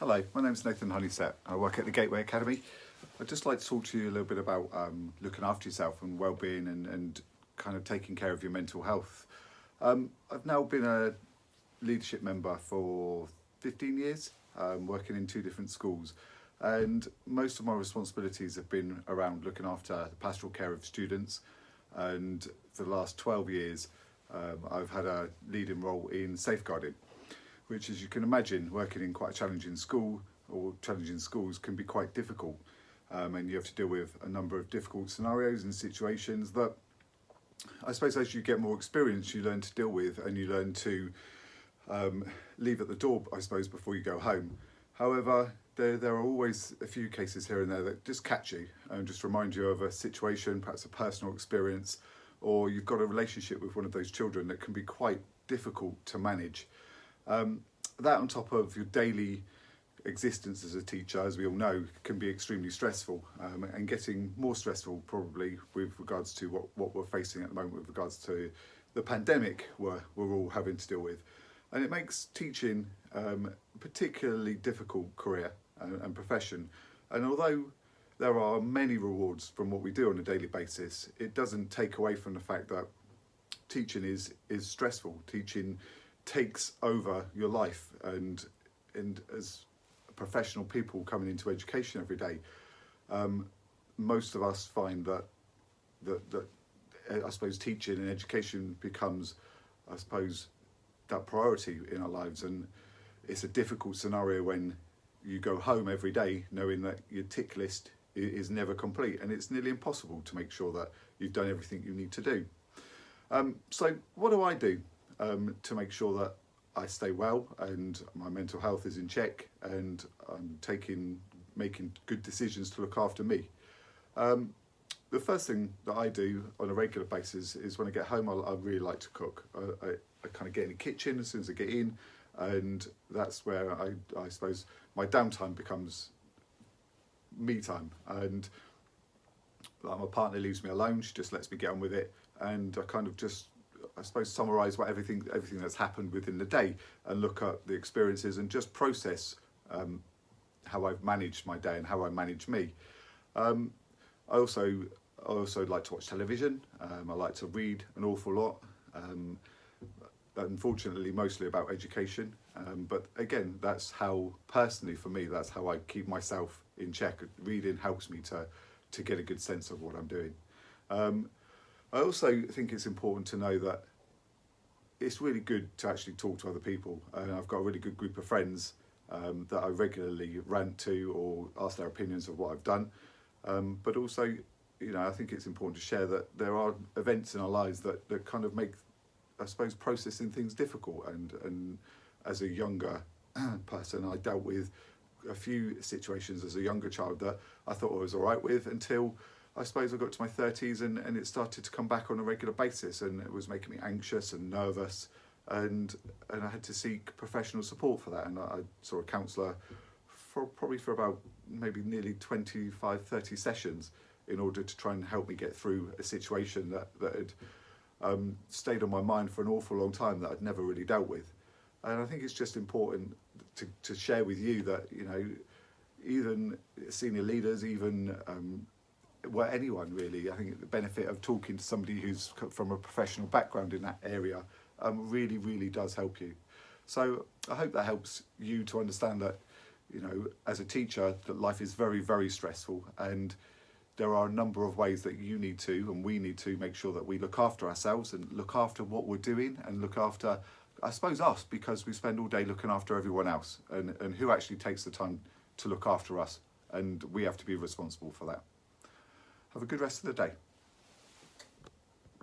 Hello, my name's Nathan Honeysett. I work at the Gateway Academy. I'd just like to talk to you a little bit about looking after yourself and well-being and kind of taking care of your mental health. I've now been a leadership member for 15 years, working in 2 different schools, and most of my responsibilities have been around looking after the pastoral care of students, and for the last 12 years I've had a leading role in safeguarding, which, as you can imagine, working in quite a challenging school or challenging schools can be quite difficult, and you have to deal with a number of difficult scenarios and situations that I suppose as you get more experience you learn to deal with, and you learn to leave at the door, I suppose, before you go home. However, there are always a few cases here and there that just catch you and just remind you of a situation, perhaps a personal experience, or you've got a relationship with one of those children that can be quite difficult to manage. That on top of your daily existence as a teacher, as we all know, can be extremely stressful, and getting more stressful probably with regards to what we're facing at the moment with regards to the pandemic we're all having to deal with. And it makes teaching a particularly difficult career and profession. And although there are many rewards from what we do on a daily basis, it doesn't take away from the fact that teaching is stressful. Teaching takes over your life, and as professional people coming into education every day, most of us find that I suppose teaching and education becomes, I suppose, that priority in our lives. And it's a difficult scenario when you go home every day knowing that your tick list is never complete, and it's nearly impossible to make sure that you've done everything you need to do. So what do I do to make sure that I stay well and my mental health is in check and I'm making good decisions to look after me? The first thing that I do on a regular basis is when I get home, I really like to cook. I kind of get in the kitchen as soon as I get in, and that's where I suppose my downtime becomes me time. And my partner leaves me alone, she just lets me get on with it, and I kind of just, I suppose, summarise everything that's happened within the day and look at the experiences and just process how I've managed my day and how I manage me. I also like to watch television. I like to read an awful lot. Unfortunately, mostly about education. But again, that's how, personally for me, that's how I keep myself in check. Reading helps me to get a good sense of what I'm doing. I also think it's important to know that it's really good to actually talk to other people. I've got a really good group of friends that I regularly rant to or ask their opinions of what I've done. But also, I think it's important to share that there are events in our lives that kind of make, I suppose, processing things difficult. And as a younger person, I dealt with a few situations as a younger child that I thought I was all right with, until I suppose I got to my 30s and it started to come back on a regular basis, and it was making me anxious and nervous, and I had to seek professional support for that. And I saw a counsellor for about maybe nearly 25, 30 sessions in order to try and help me get through a situation that had stayed on my mind for an awful long time that I'd never really dealt with. And I think it's just important to share with you that, even senior leaders, even anyone really, I think the benefit of talking to somebody who's from a professional background in that area really, really does help you. So I hope that helps you to understand that, as a teacher, that life is very, very stressful, and there are a number of ways that you need to, and we need to, make sure that we look after ourselves and look after what we're doing and look after, I suppose, us, because we spend all day looking after everyone else, and who actually takes the time to look after us, and we have to be responsible for that. Have a good rest of the day.